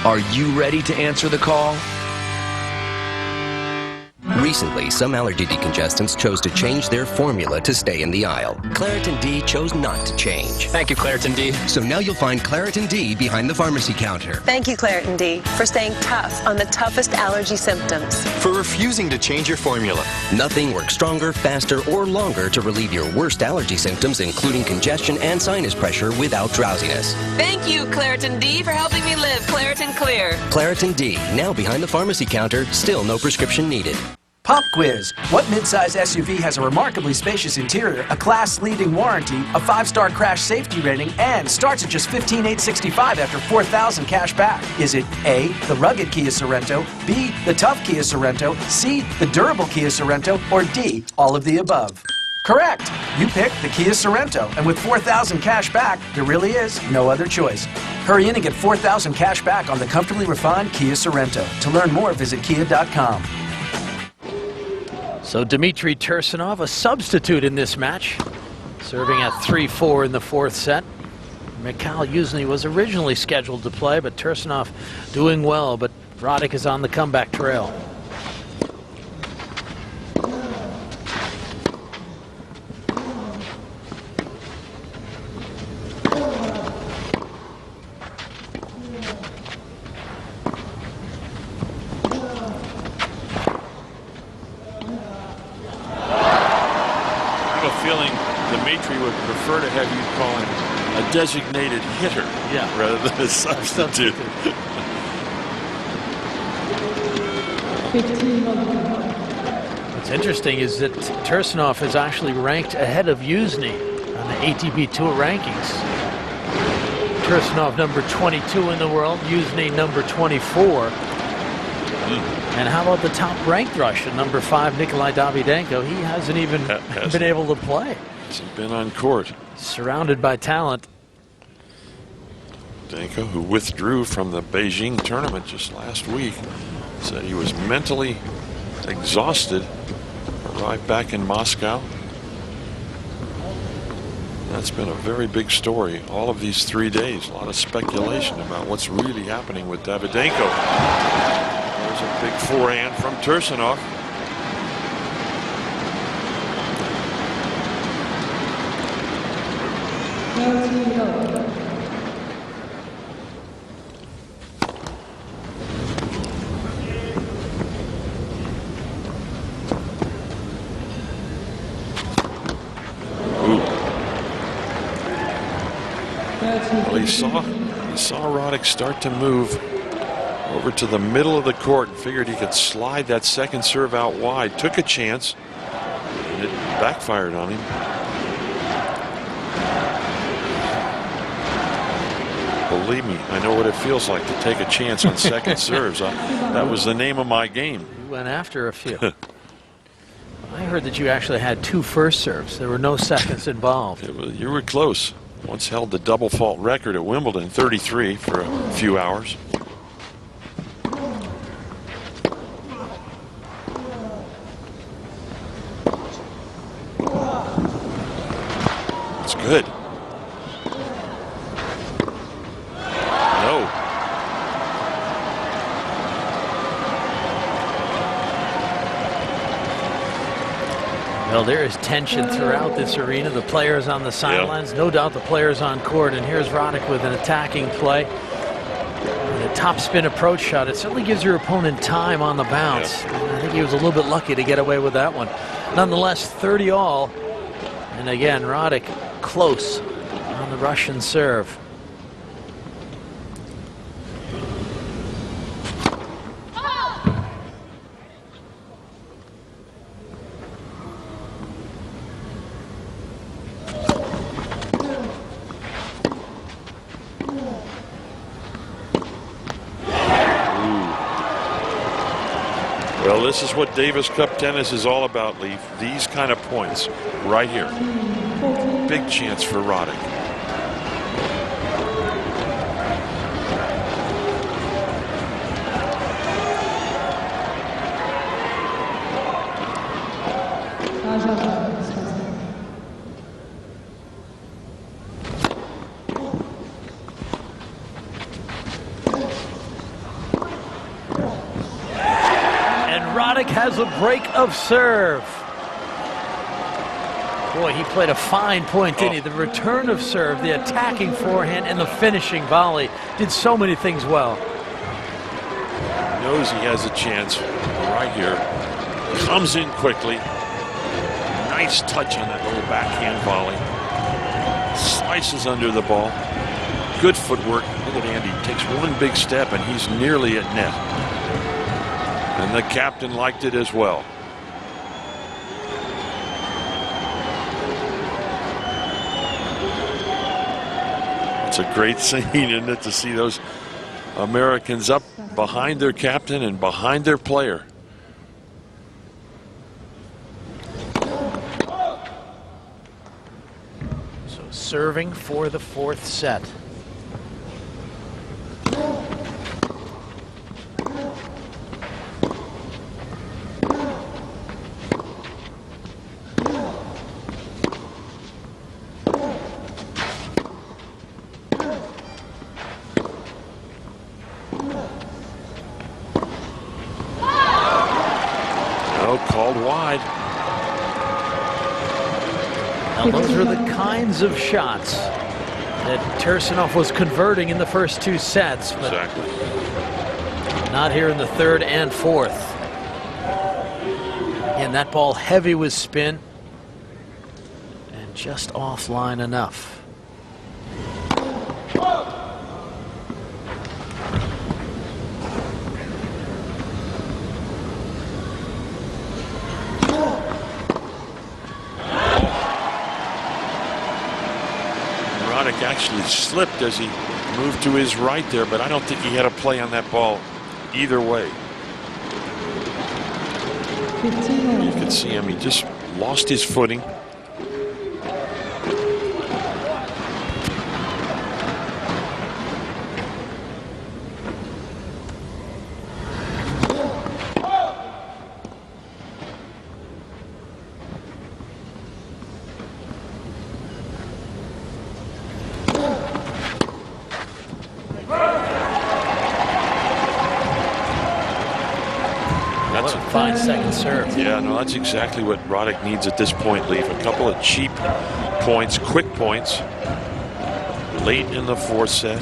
Are you ready to answer the call? Recently, some allergy decongestants chose to change their formula to stay in the aisle. Claritin D chose not to change. Thank you, Claritin D. So now you'll find Claritin D behind the pharmacy counter. Thank you, Claritin D, for staying tough on the toughest allergy symptoms. For refusing to change your formula. Nothing works stronger, faster, or longer to relieve your worst allergy symptoms, including congestion and sinus pressure without drowsiness. Thank you, Claritin D, for helping me live Claritin Clear. Claritin D, now behind the pharmacy counter, still no prescription needed. Pop quiz. What midsize SUV has a remarkably spacious interior, a class-leading warranty, a 5-star crash safety rating, and starts at just $15,865 after $4,000 cash back? Is it A, the rugged Kia Sorento, B, the tough Kia Sorento, C, the durable Kia Sorento, or D, all of the above? Correct. You picked the Kia Sorento, and with $4,000 cash back, there really is no other choice. Hurry in and get $4,000 cash back on the comfortably refined Kia Sorento. To learn more, visit kia.com. So Dmitry Tursunov, a substitute in this match, serving at 3-4 in the fourth set. Mikhail Yuzny was originally scheduled to play, but Tursunov doing well, but Roddick is on the comeback trail. Feeling Dmitry would prefer to have you call him a designated hitter rather than a substitute. What's interesting is that Tursunov is actually ranked ahead of Yuzny on the ATP Tour rankings. Tursunov number 22 in the world, Yuzny number 24. And how about the top-ranked Russian, number 5, Nikolai Davydenko? He hasn't even been able to play. Hasn't been on court. Surrounded by talent. Davydenko, who withdrew from the Beijing tournament just last week, said he was mentally exhausted. Arrived back in Moscow. That's been a very big story all of these 3 days. A lot of speculation about what's really happening with Davydenko. There's a big forehand from Tursunov. Well, he saw Roddick start to move over to the middle of the court and figured he could slide that second serve out wide. Took a chance, and it backfired on him. Believe me, I know what it feels like to take a chance on second serves. That was the name of my game. You went after a few. I heard that you actually had 2 first serves. There were no seconds involved. You were close. Once held the double fault record at Wimbledon, 33 for a few hours. It's good. No. Well, there is tension throughout this arena. The players on the sidelines, no doubt the players on court. And here's Roddick with an attacking play. And a topspin approach shot. It certainly gives your opponent time on the bounce. I think he was a little bit lucky to get away with that one. Nonetheless, 30 all. And again, Roddick close on the Russian serve. Well, this is what Davis Cup tennis is all about, Leaf. These kind of points right here. Big chance for Roddick. Roddick has a break of serve. Boy, he played a fine point, didn't he? The return of serve, the attacking forehand, and the finishing volley. Did so many things well. Knows he has a chance right here. Comes in quickly. Nice touch on that little backhand volley. Slices under the ball. Good footwork. Look at Andy. Takes one big step, and he's nearly at net. And the captain liked it as well. It's a great scene, isn't it, to see those Americans up behind their captain and behind their player. So serving for the fourth set. Called wide. Now those are the kinds of shots that Tursunov was converting in the first two sets. But exactly. Not here in the third and fourth. And that ball heavy with spin and just offline enough. Actually slipped as he moved to his right there, but I don't think he had a play on that ball either way. You could see him, he just lost his footing. Fine second serve. Yeah, no, that's exactly what Roddick needs at this point, Leaf. A couple of cheap points, quick points, late in the fourth set.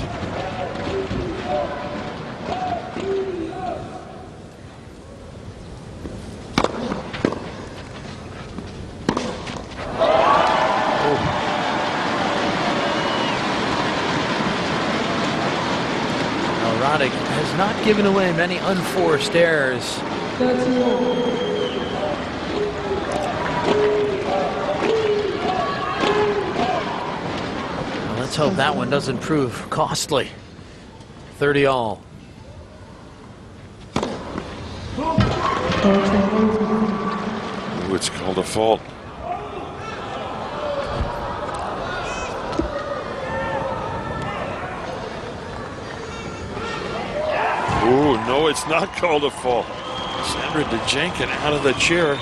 Now, Roddick has not given away many unforced errors. Well, let's hope that one doesn't prove costly. 30 all. Ooh, it's called a fault. Ooh, no, it's not called a fault. Sandra Dejankin out of the chair,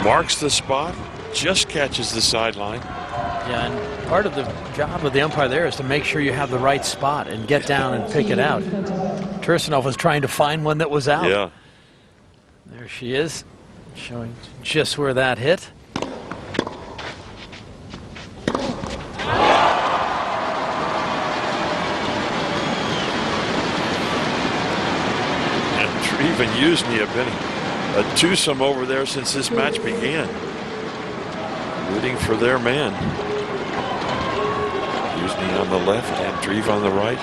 marks the spot, just catches the sideline. Yeah, and part of the job of the umpire there is to make sure you have the right spot and get down and pick it out. Tursunov was trying to find one that was out. Yeah. There she is, showing just where that hit. Tursunov and Yuzny have been a twosome over there since this match began. Rooting for their man. Yuzny on the left, Andreev on the right.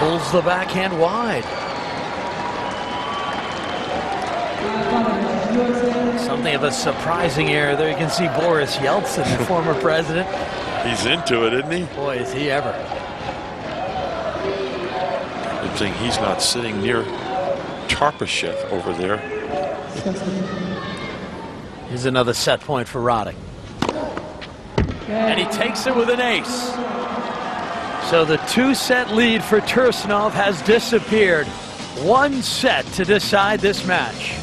Pulls the backhand wide. Something of a surprising error there. You can see Boris Yeltsin, the former president. He's into it, isn't he? Boy, is he ever. Good thing he's not sitting near Tarpashev over there. Here's another set point for Roddick. And he takes it with an ace. So the two-set lead for Tursunov has disappeared. One set to decide this match.